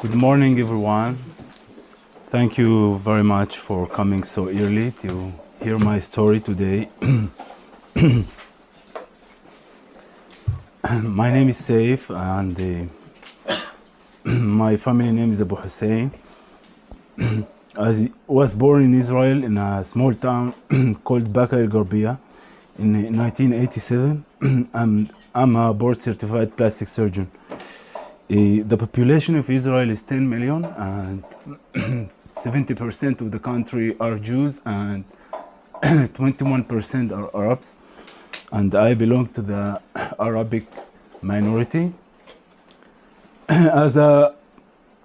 Good morning, everyone. Thank you very much for coming so early to hear my story today. My name is Saif, and my family name is Abu Hussein. I was born in Israel in a small town called Baka El Gharbia in 1987, and I'm a board-certified plastic surgeon. The population of Israel is 10 million, and 70% of the country are Jews, and 21% are Arabs. And I belong to the Arabic minority. As a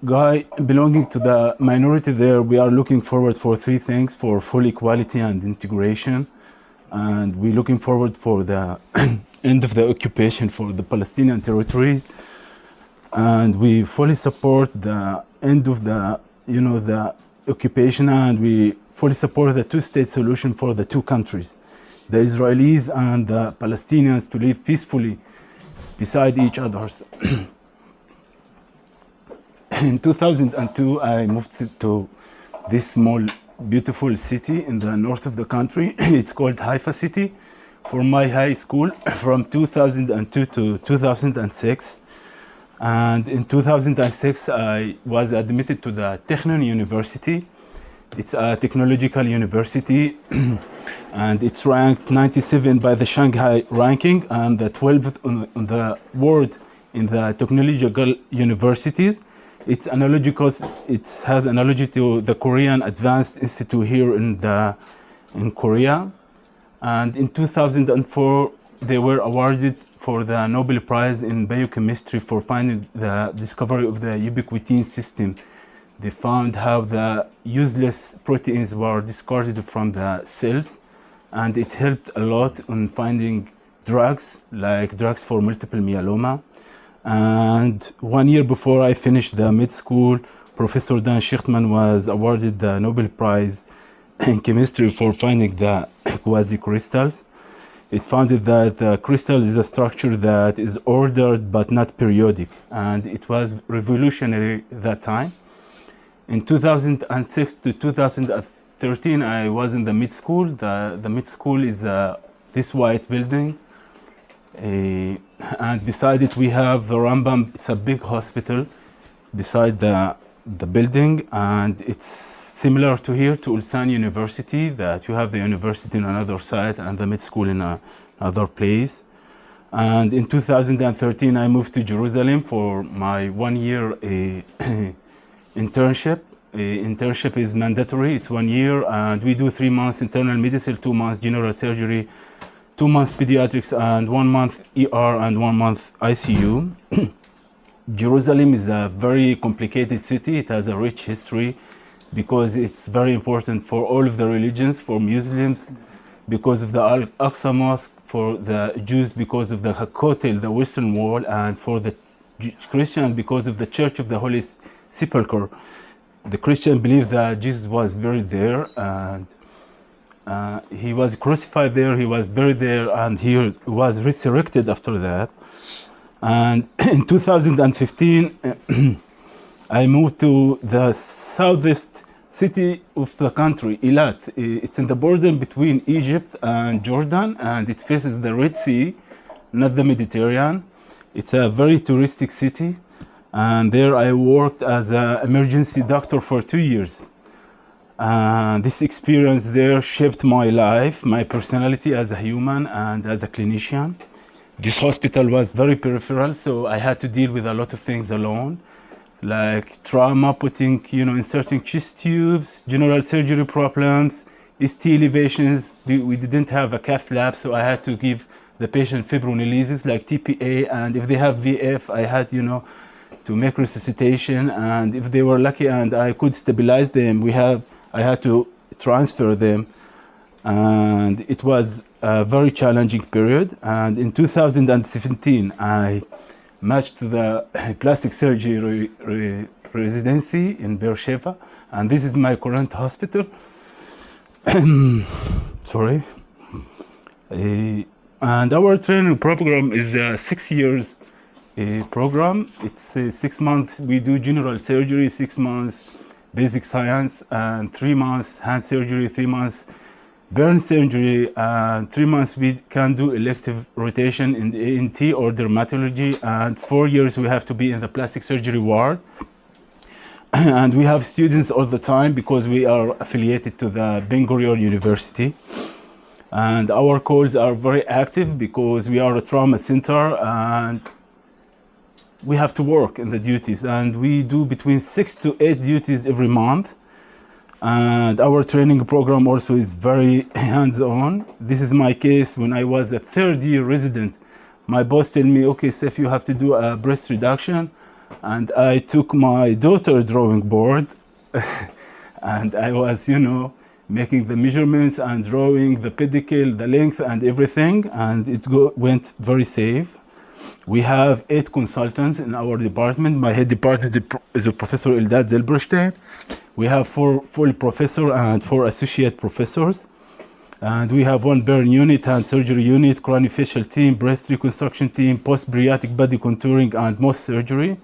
guy belonging to the minority there, we are looking forward for three things: for full equality and integration, and we're looking forward for the end of the occupation for the Palestinian territories, and we fully support the end of the occupation, and we fully support the two-state solution for the two countries, the Israelis and the Palestinians, to live peacefully beside each other. In 2002, I moved to this small, beautiful city in the north of the country. It's called Haifa City, for my high school from 2002 to 2006. And in 2006, I was admitted to the Technion University. It's a technological university, and it's ranked 97 by the Shanghai ranking and the 12th on the world in the technological universities. It's analogical. It has analogy to the Korean Advanced Institute here in Korea. And in 2004, they were awarded for the Nobel Prize in Biochemistry for finding the discovery of the ubiquitin system. They found how the useless proteins were discarded from the cells, and it helped a lot in finding drugs, like drugs for multiple myeloma. And 1 year before I finished the mid school, Professor Dan Schichtman was awarded the Nobel Prize in chemistry for finding the quasicrystals. It found that the crystal is a structure that is ordered but not periodic, and it was revolutionary at that time. In 2006 to 2013, I was in the mid school. The mid school is this white building, and beside it we have the Rambam. It's a big hospital beside the building, and it's similar to here, to Ulsan University, that you have the university in another side and the mid school in another place. And in 2013, I moved to Jerusalem for my 1 year internship. Internship is mandatory, it's 1 year, and we do 3 months internal medicine, 2 months general surgery, 2 months pediatrics, and 1 month ER and 1 month ICU. Jerusalem is a very complicated city. It has a rich history because it's very important for all of the religions, for Muslims because of the Al-Aqsa Mosque, for the Jews because of the Kotel, the Western Wall, and for the Christians because of the Church of the Holy Sepulchre. The Christians believe that Jesus was buried there, and he was crucified there, he was buried there, and he was resurrected after that. And in 2015, I moved to the southeast city of the country, Eilat. It's in the border between Egypt and Jordan, and it faces the Red Sea, not the Mediterranean. It's a very touristic city, and there I worked as an emergency doctor for 2 years. This experience there shaped my life, my personality as a human and as a clinician. This hospital was very peripheral, so I had to deal with a lot of things alone, like trauma, inserting chest tubes, general surgery problems, ST elevations. We didn't have a cath lab, so I had to give the patient fibrinolysis like TPA, and if they have VF, I had, to make resuscitation, and if they were lucky and I could stabilize them, I had to transfer them, and it was a very challenging period. And in 2017, I matched to the plastic surgery residency in Beersheba, and this is my current hospital. Sorry. And our training program is 6 years program. It's 6 months we do general surgery, 6 months basic science, and 3 months hand surgery, 3 months burn surgery, and 3 months we can do elective rotation in the ENT or dermatology, and 4 years we have to be in the plastic surgery ward. And we have students all the time because we are affiliated to the Ben Gurion University. And our calls are very active because we are a trauma center and we have to work in the duties. And we do between 6 to 8 duties every month. And our training program also is very hands-on. This is my case when I was a third-year resident. My boss told me, okay, Saif, you have to do a breast reduction. And I took my daughter drawing board and I was, making the measurements and drawing the pedicle, the length and everything, and it went very safe. We have 8 consultants in our department. My head department is Professor Eldad Zelberstein. We have 4 full professors and 4 associate professors. And we have 1 burn unit, hand surgery unit, craniofacial team, breast reconstruction team, post-bariatric body contouring, and most surgery.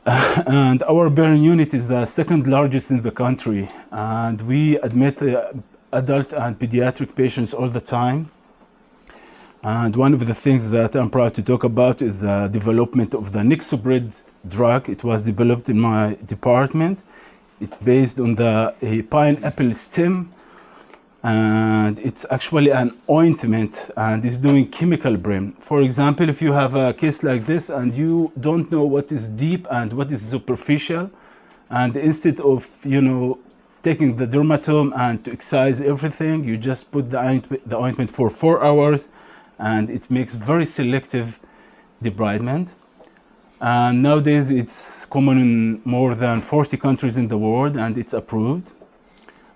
And our burn unit is the 2nd largest in the country. And we admit adult and pediatric patients all the time. And one of the things that I'm proud to talk about is the development of the Nixobrid drug. It was developed in my department. It's based on the pineapple stem. And it's actually an ointment and it's doing chemical burn. For example, if you have a case like this and you don't know what is deep and what is superficial, and instead of, taking the dermatome and to excise everything, you just put the ointment for 4 hours and it makes very selective debridement. And nowadays it's common in more than 40 countries in the world and it's approved.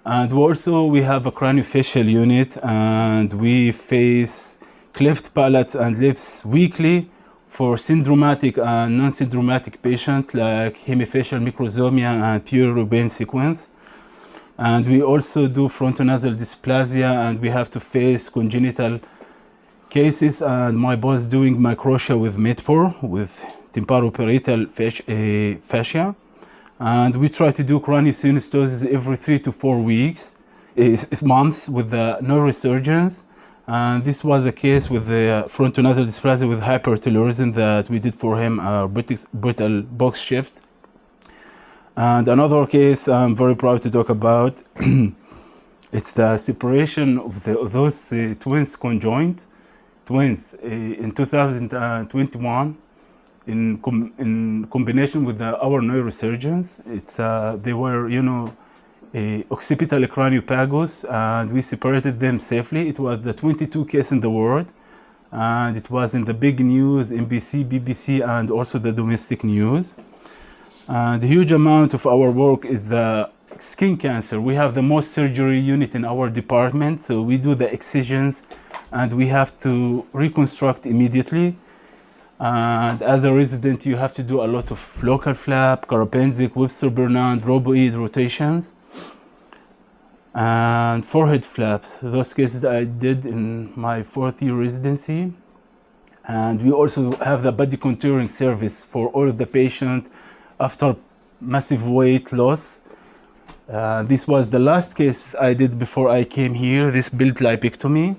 And also we have a craniofacial unit and we face cleft palates and lips weekly for syndromatic and non-syndromatic patients like hemifacial microsomia and pure Rubin sequence. And we also do frontonasal dysplasia and we have to face congenital cases, and my boss doing microtia with Medpor, with temporoparietal fascia. And we try to do craniosynostosis every 3 to 4 months with the neurosurgeons. And this was a case with the frontonasal dysplasia with hypertelorism that we did for him a brittle box shift. And another case I'm very proud to talk about, it's the separation of those twins conjoined twins in 2021. In combination with our neurosurgeons. They were, occipital craniopagus, and we separated them safely. It was the 22 case in the world, and it was in the big news, NBC, BBC, and also the domestic news. And a huge amount of our work is the skin cancer. We have the most surgery unit in our department, so we do the excisions, and we have to reconstruct immediately. And as a resident, you have to do a lot of local flap, carapenzic, Webster-Bernard, roboid rotations, and forehead flaps. Those cases I did in my 4th year residency. And we also have the body contouring service for all of the patients after massive weight loss. This was the last case I did before I came here, this build lipectomy.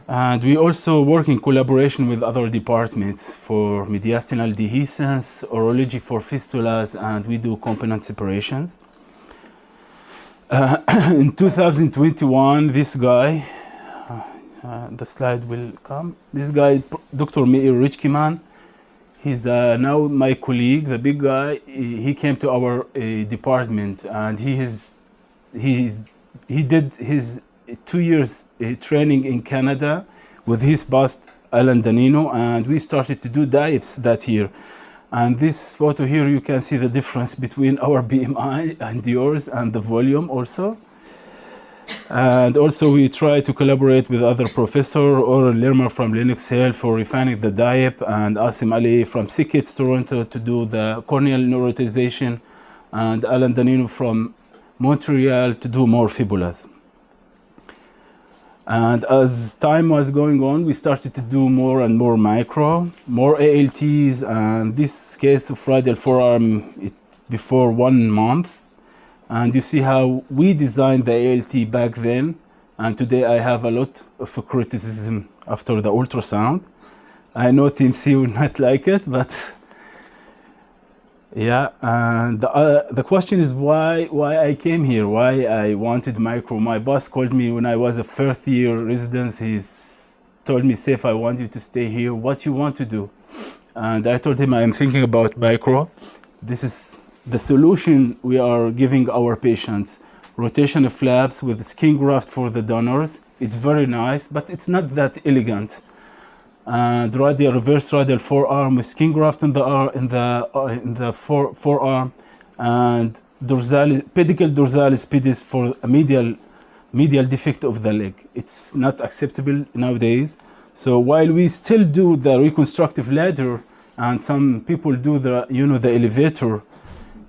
And we also work in collaboration with other departments for mediastinal dehiscence, urology for fistulas, and we do component separations. In 2021, this guy, the slide will come. This guy, Dr. Meir Richkiman, he's now my colleague, the big guy. He came to our department and he did his 2 years training in Canada with his boss Alan Danino, and we started to do dips that year. And this photo here, you can see the difference between our BMI and yours, and the volume also. And also we try to collaborate with other professor, Oren Lermer from Lennox Hill for refining the diap, and Asim Ali from SickKids Toronto to do the corneal neurotization, and Alan Danino from Montreal to do more fibulas. And as time was going on, we started to do more and more micro, more ALTs, and this case of radial forearm before 1 month. And you see how we designed the ALT back then. And today I have a lot of criticism after the ultrasound. I know Team C will not like it, but yeah. And the question is why I came here, why I wanted micro. My boss called me when I was a first year resident. He told me, Saif, I want you to stay here. What you want to do? And I told him I'm thinking about micro. This is the solution we are giving our patients. Rotation of flaps with skin graft for the donors. It's very nice, but it's not that elegant. And reverse radial forearm with skin graft in the forearm, and pedicle dorsalis pedis for a medial defect of the leg. It's not acceptable nowadays. So while we still do the reconstructive ladder, and some people do the elevator,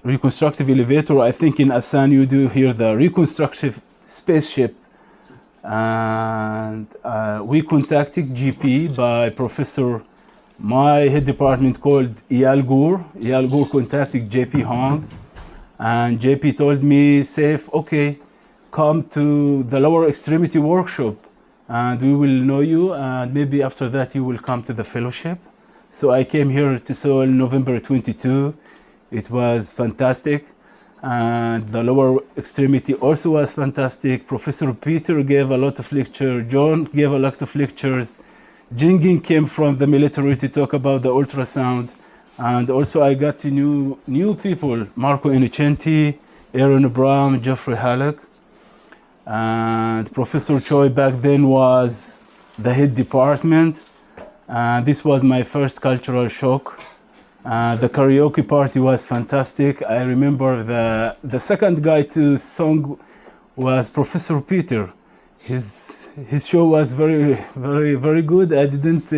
reconstructive elevator, I think in Asan you do here the reconstructive spaceship. And we contacted GP by professor, my head department called Eyal Gur. Eyal Gur contacted JP Hong, and JP told me, Saif, okay, come to the lower extremity workshop and we will know you, and maybe after that you will come to the fellowship. So I came here to Seoul November 22. It was fantastic. And the lower extremity also was fantastic. Professor Peter gave a lot of lectures. John gave a lot of lectures. Jingin came from the military to talk about the ultrasound. And also I got to new people, Marco Innocenti, Aaron Abraham, Geoffrey Halleck. And Professor Choi back then was the head department. And this was my first cultural shock. The karaoke party was fantastic. I remember the second guy to song was Professor Peter. His show was very, very, very good. I didn't,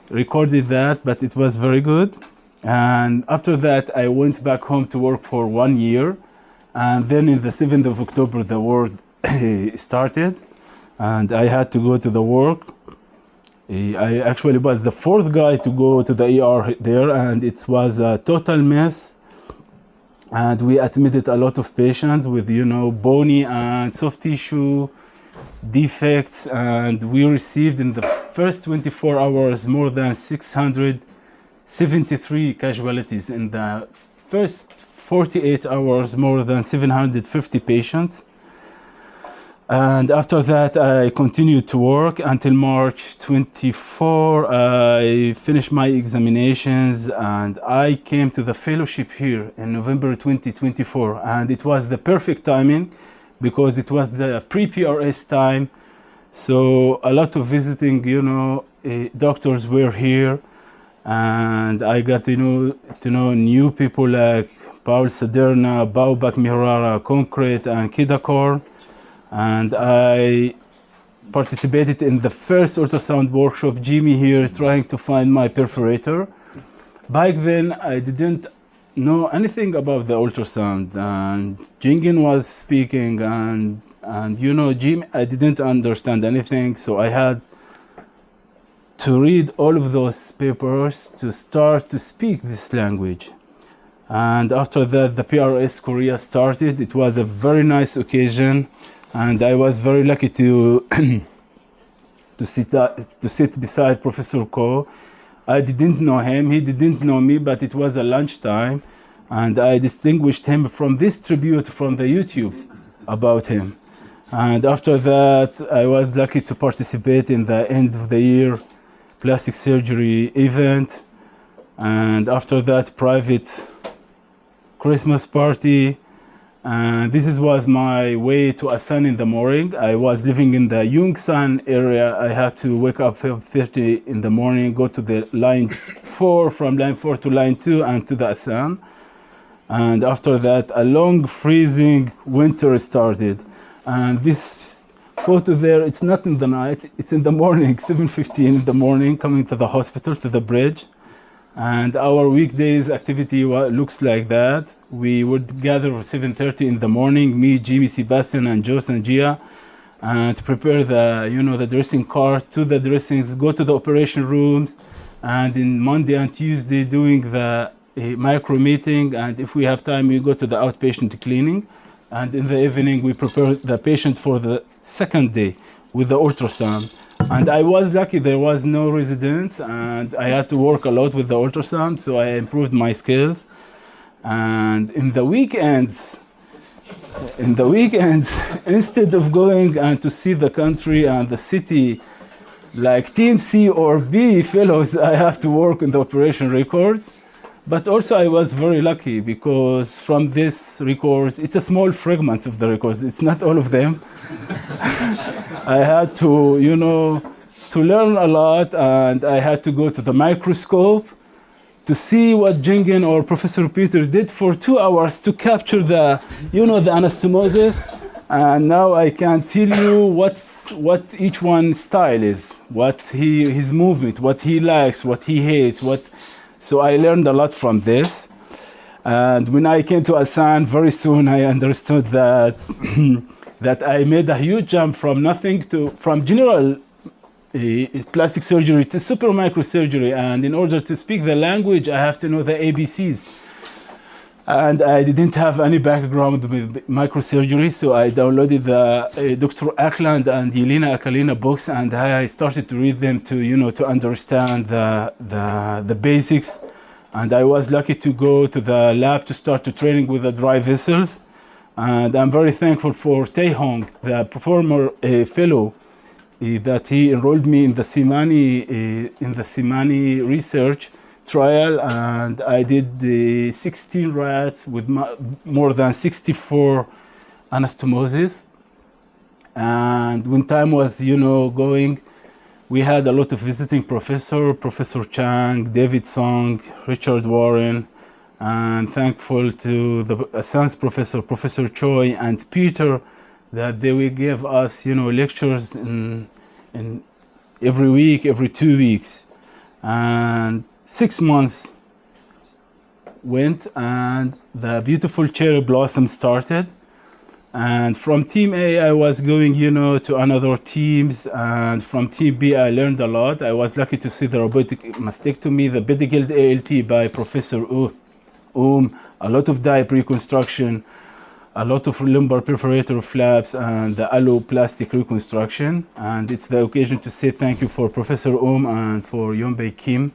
recorded that, but it was very good. And after that, I went back home to work for 1 year. And then in the 7th of October, the war started, and I had to go to the work. I actually was the fourth guy to go to the ER there, and it was a total mess. And we admitted a lot of patients with, bony and soft tissue defects. And we received in the first 24 hours more than 673 casualties. In the first 48 hours, more than 750 patients. And after that, I continued to work until March 24. I finished my examinations and I came to the fellowship here in November 2024. And it was the perfect timing because it was the pre-PRS time. So a lot of visiting, doctors were here. And I got to know new people like Paul Saderna, Baobak Mihrara, Concrete, and Kidakor. And I participated in the first ultrasound workshop, Jimmy here, trying to find my perforator. Back then, I didn't know anything about the ultrasound, and Jingin was speaking, and Jimmy, I didn't understand anything, so I had to read all of those papers to start to speak this language. And after that, the PRS Korea started. It was a very nice occasion. And I was very lucky to sit beside Professor Ko. I didn't know him, he didn't know me, but it was a lunchtime, and I distinguished him from this tribute from the YouTube about him. And after that, I was lucky to participate in the end of the year plastic surgery event. And after that, private Christmas party. And this was my way to Asan in the morning. I was living in the Yongsan area. I had to wake up 5:30 in the morning, go to the line 4, from line 4 to line 2 and to the Asan. And after that, a long freezing winter started. And this photo there, it's not in the night, it's in the morning, 7:15 in the morning, coming to the hospital, to the bridge. And our weekdays activity looks like that. We would gather at 7:30 in the morning, me, Jimmy, Sebastian, and Jos and Gia. and prepare the dressing cart to the dressings, go to the operation rooms, and in Monday and Tuesday doing the micro meeting, and if we have time we go to the outpatient cleaning, and in the evening we prepare the patient for the second day with the ultrasound. And I was lucky, there was no residents, and I had to work a lot with the ultrasound, so I improved my skills. And in the weekends, instead of going and to see the country and the city like Team C or B fellows, I have to work on the operation records. But also I was very lucky because from this records, it's a small fragment of the records, it's not all of them. I had to, to learn a lot, and I had to go to the microscope to see what Jingen or Professor Peter did for 2 hours to capture the anastomosis. And now I can tell you what each one style is, what his movement, what he likes, what he hates, So I learned a lot from this. And when I came to Asan, very soon I understood that that I made a huge jump from general plastic surgery to super microsurgery. And in order to speak the language, I have to know the ABCs. And I didn't have any background with microsurgery, so I downloaded the Dr. Ackland and Yelena Akalina books, and I started to read them to understand the basics. And I was lucky to go to the lab to start to training with the dry vessels. And I'm very thankful for Tae Hong, the former fellow, that he enrolled me in the Simani research trial, and I did 16 rats with more than 64 anastomosis. And when time was going, we had a lot of visiting Professor Chang, David Song, Richard Warren, and thankful to the Asan's Professor Choi and Peter, that they will give us lectures in every week, every 2 weeks. And 6 months went, and the beautiful cherry blossom started. And from Team A, I was going, to another teams. And from Team B, I learned a lot. I was lucky to see the robotic mastectomy, the pedicle ALT by Professor a lot of diap reconstruction, a lot of lumbar perforator flaps, and the alloplastic reconstruction. And it's the occasion to say thank you for Professor and for Yonbei Kim.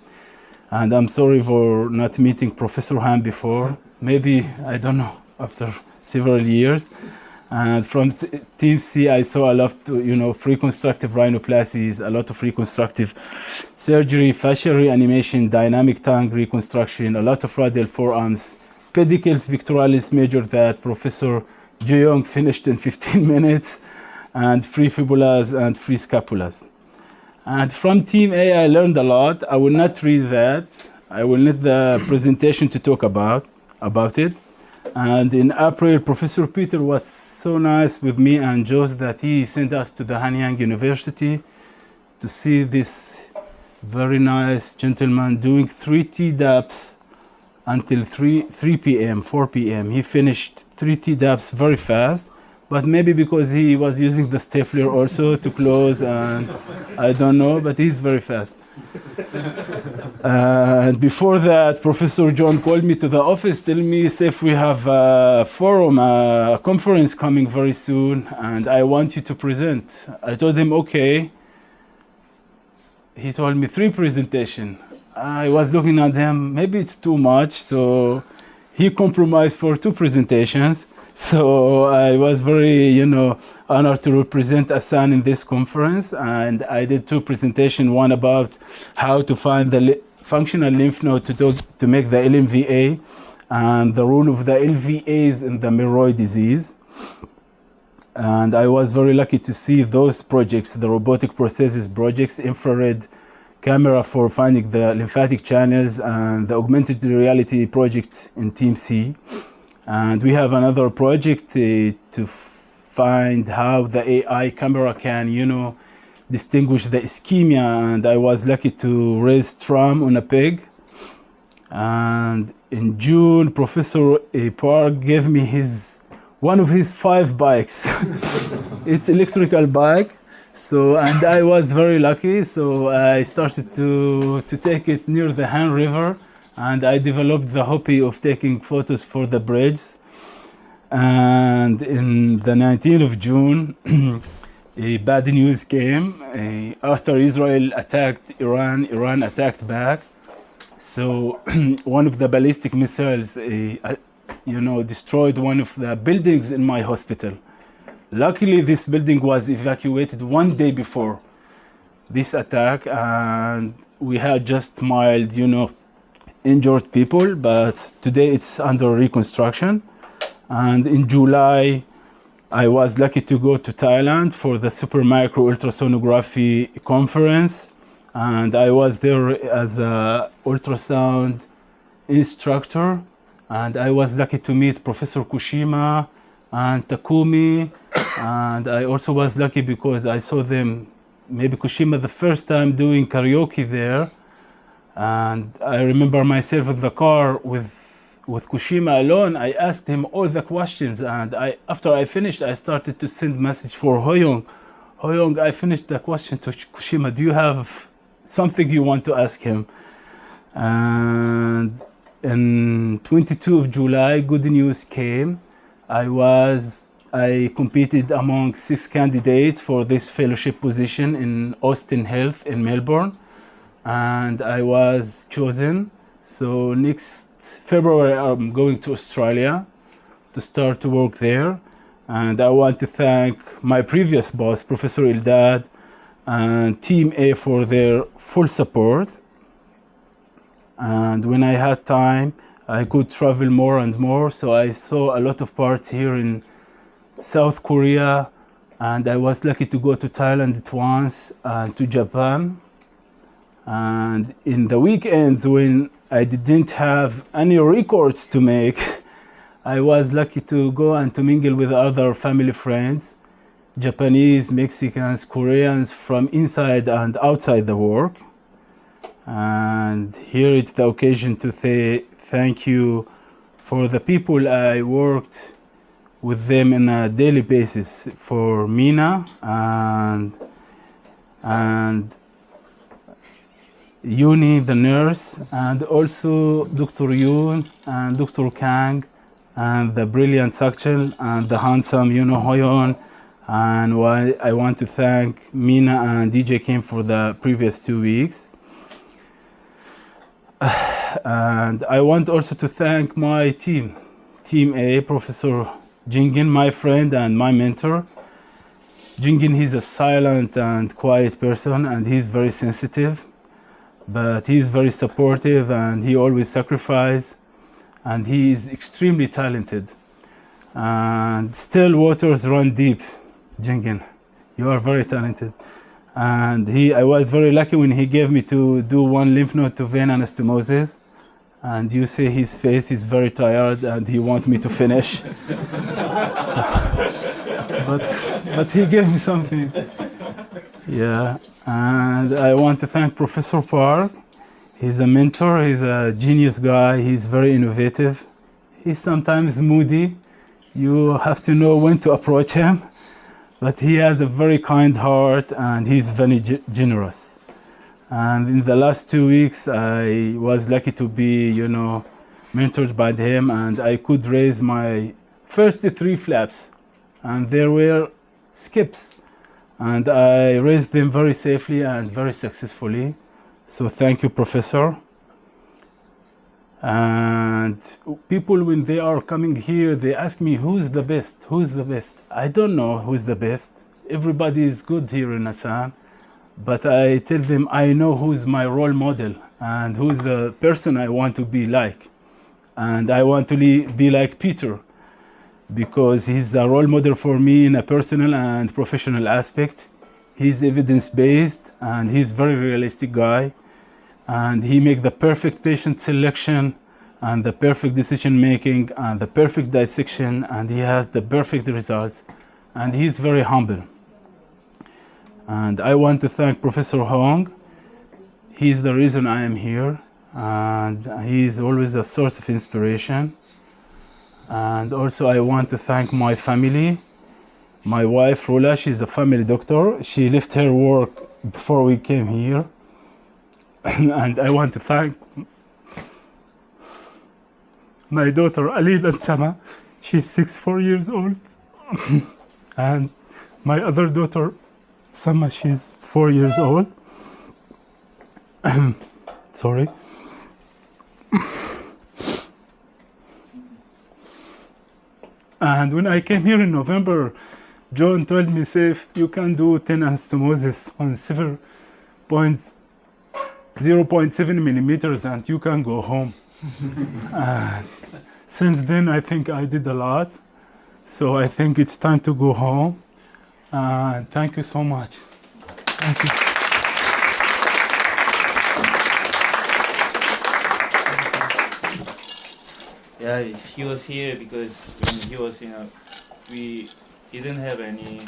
And I'm sorry for not meeting Professor Han before. Maybe, I don't know, after several years. And from Team C, I saw a lot of reconstructive rhinoplasties, a lot of reconstructive surgery, fascial reanimation, dynamic tongue reconstruction, a lot of radial forearms, pedicles pectoralis major that Professor Juyong finished in 15 minutes, and free fibulas and free scapulas. And from Team A, I learned a lot. I will not read that. I will need the presentation to talk about it. And in April, Professor Peter was so nice with me and Josh that he sent us to the Hanyang University to see this very nice gentleman doing 3 TDAPs until 4 p.m. He finished 3 TDAPs very fast, but maybe because he was using the stapler also to close, and I don't know, but he's very fast. And before that, Professor John called me to the office, telling me, Saif, we have a forum, a conference coming very soon, and I want you to present. I told him, okay. He told me 3 presentations. I was looking at him, maybe it's too much, so he compromised for 2 presentations. So I was very, honored to represent Asan in this conference, and I did 2 presentations, one about how to find the functional lymph node to make the LMVA, and the role of the LVAs in the Milroy disease. And I was very lucky to see those projects, the robotic prosthesis projects, infrared camera for finding the lymphatic channels, and the augmented reality project in Team C. And we have another project to find how the AI camera can, distinguish the ischemia. And I was lucky to raise TRAM on a pig. And in June, Professor Park gave me his one of his 5 bikes. It's electrical bike. So, and I was very lucky. So I started to take it near the Han River, and I developed the hobby of taking photos for the bridge. And in the 19th of June, a bad news came. After Israel attacked Iran, Iran attacked back. So one of the ballistic missiles, destroyed one of the buildings in my hospital. Luckily, this building was evacuated 1 day before this attack, and we had just mild, injured people, but today it's under reconstruction. And in July, I was lucky to go to Thailand for the super micro ultrasonography conference, and I was there as an ultrasound instructor, and I was lucky to meet Professor Kushima and Takumi, and I also was lucky because I saw them, maybe Kushima, the first time doing karaoke there, and I remember myself in the car with Kushima alone. I asked him all the questions, and after I finished, I started to send message for Hoyong. Hoyong, I finished the question to Kushima. Do you have something you want to ask him? And in 22 of July, good news came. I competed among 6 candidates for this fellowship position in Austin Health in Melbourne, and I was chosen. So next February, I'm going to Australia to start to work there. And I want to thank my previous boss, Professor Eldad, and Team A for their full support. And when I had time, I could travel more and more. So I saw a lot of parts here in South Korea, and I was lucky to go to Thailand once and to Japan. And in the weekends when I didn't have any records to make, I was lucky to go and to mingle with other family friends, Japanese, Mexicans, Koreans from inside and outside the work. And here it's the occasion to say thank you for the people I worked with them on a daily basis, for Mina and Yuni, the nurse, and also Dr. Yoon and Dr. Kang, and the brilliant Sakchel and the handsome Hoyon. And I want to thank Mina and DJ Kim for the previous 2 weeks. And I want also to thank my team A, Professor Jingin, my friend and my mentor. Jingin, he's a silent and quiet person, and he's very sensitive, but he's very supportive, and he always sacrifices, and he is extremely talented. And still waters run deep, Jingin. You are very talented. And I was very lucky when he gave me to do 1 lymph node to vein anastomosis. And you say his face is very tired and he wants me to finish. but he gave me something. Yeah, and I want to thank Professor Park. He's a mentor, he's a genius guy, he's very innovative. He's sometimes moody. You have to know when to approach him. But he has a very kind heart and he's very generous. And in the last 2 weeks, I was lucky to be, mentored by him, and I could raise my first 3 flaps. And there were skips. And I raised them very safely and very successfully. So thank you, Professor. And people, when they are coming here, they ask me, who's the best? Who's the best? I don't know who's the best. Everybody is good here in Asan. But I tell them I know who's my role model and who's the person I want to be like. And I want to be like Peter, because he's a role model for me in a personal and professional aspect. He's evidence-based and he's very realistic guy. And he makes the perfect patient selection and the perfect decision making and the perfect dissection, and he has the perfect results. And he's very humble. And I want to thank Professor Hong. He's the reason I am here, and he's always a source of inspiration. And also I want to thank my family. My wife, Rula, she's a family doctor. She left her work before we came here. And I want to thank my daughter, Alila Sama. She's 4 years old. And my other daughter, Sama, she's 4 years old. Sorry. And when I came here in November, John told me, Saif, you can do 10 anastomosis on 0.7 millimeters and you can go home. Since then, I think I did a lot. So I think it's time to go home. Thank you so much. Thank you. Yeah, he was here because when he was we didn't have any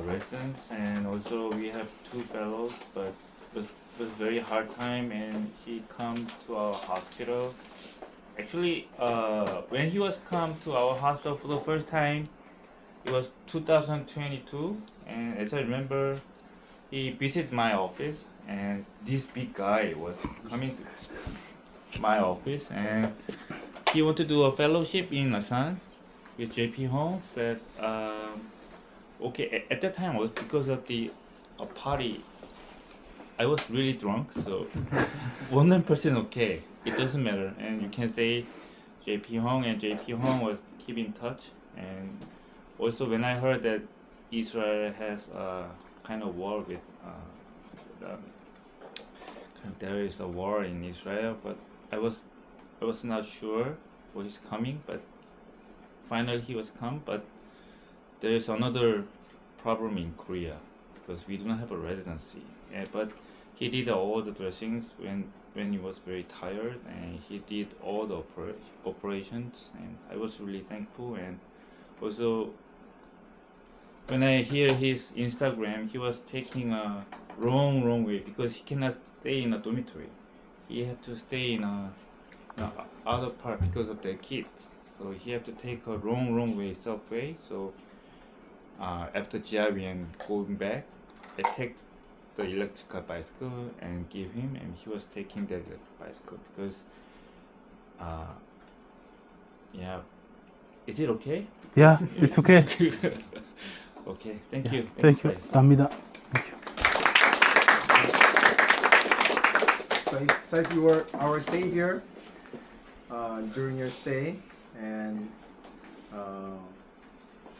residents, and also we have 2 fellows, but it was very hard time, and he come to our hospital. Actually, when he was come to our hospital for the first time, it was 2022, and as I remember, he visited my office, and this big guy was coming to my office, and he wanted to do a fellowship in Asan with JP Hong. Said, okay, at that time was because of the party. I was really drunk, so 100% okay. It doesn't matter, and you can say JP Hong, and JP Hong was keep in touch. And also when I heard that Israel has a kind of war with there is a war in Israel, but I was not sure for his coming, but finally he was come. But there is another problem in Korea because we do not have a residency. But he did all the dressings when he was very tired, and he did all the operations, and I was really thankful. And also when I hear his Instagram, he was taking a wrong way because he cannot stay in a dormitory. He had to stay in a other part because of the kids. So he had to take a wrong way subway. So after GRV and going back, I take the electrical bicycle and give him, and he was taking that electric bicycle because yeah. Is it okay? Yeah, it's okay. Okay, thank you. Thank you. Amida. Thank you. Saif, you were our savior during your stay, and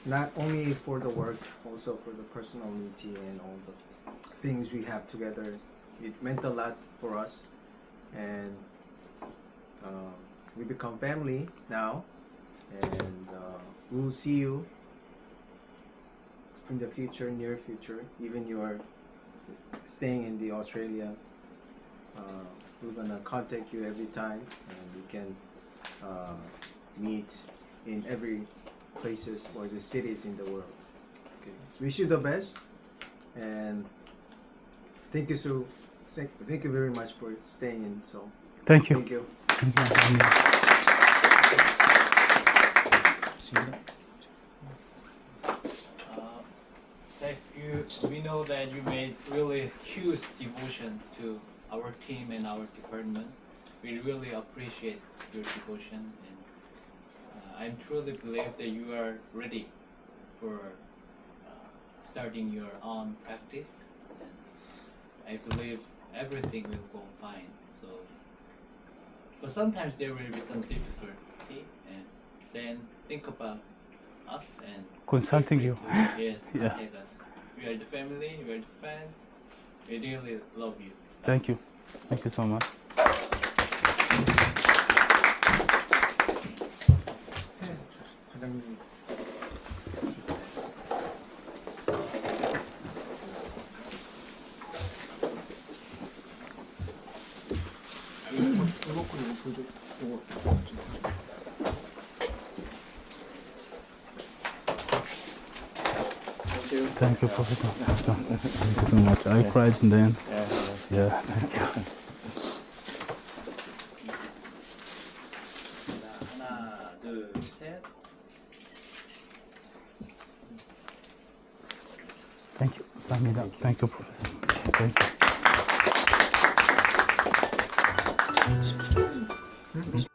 not only for the work, also for the personality and all the things we have together. It meant a lot for us, and we become family now, and we'll see you in the future, near future. Even you are staying in the Australia, we're gonna contact you every time, and we can meet in every places or the cities in the world. Okay. Wish you the best, and thank you very much for staying in. So Thank you. thank you. Saif, we know that you made really huge devotion to our team and our department. We really appreciate your devotion, and I truly believe that you are ready for starting your own practice. And I believe everything will go fine. So, but sometimes there will be some difficulty, and then think about us and Consulting you. Yes, Yeah. contact us. We are the family, we are the fans. We really love you. Thank you. Thank you so much. Thank you, Professor. Thank you so much. I cried and then. Yeah, thank you. 하나, Thank you. Thank you, Professor. Thank you.